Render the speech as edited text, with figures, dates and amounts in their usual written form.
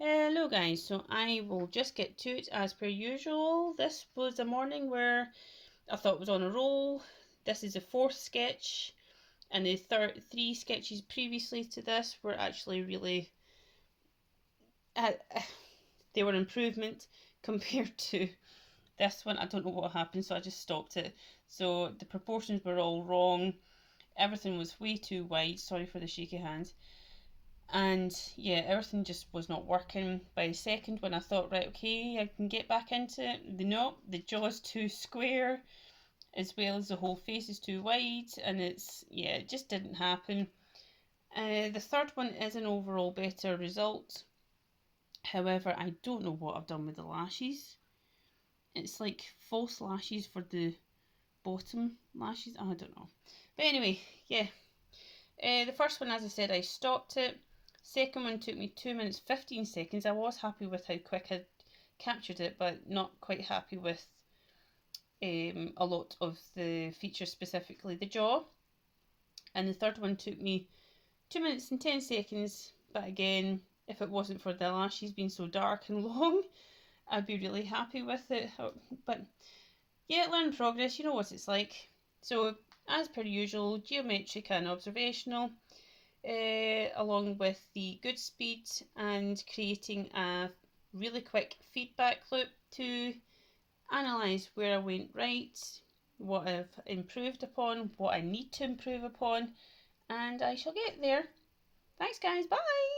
Hello guys, so I will just get to it as per usual. This was a morning where I thought it was on a roll. This is the fourth sketch, and the three sketches previously to this were actually really, uh, they were an improvement compared to this one. I don't know what happened, so I just stopped it. So the proportions were all wrong. Everything was way too wide. Sorry for the shaky hands. And yeah, everything just was not working. By the second when I thought, right, okay, I can get back into it, no, the jaw's too square, as well as the whole face is too wide, and yeah, it just didn't happen. The third one is an overall better result. However, I don't know what I've done with the lashes. It's like false lashes for the bottom lashes. I don't know. But anyway, yeah. The first one, as I said, I stopped it. Second one took me 2 minutes 15 seconds. I was happy with how quick I captured it, but not quite happy with a lot of the features, specifically the jaw. And the third one took me 2 minutes and 10 seconds, but again, if it wasn't for the lashes being so dark and long, I'd be really happy with it. But yeah, learn progress, you know what it's like. So, as per usual, geometric and observational. Along with the good speed and creating a really quick feedback loop to analyse where I went right, what I've improved upon, what I need to improve upon, and I shall get there. Thanks, guys. Bye.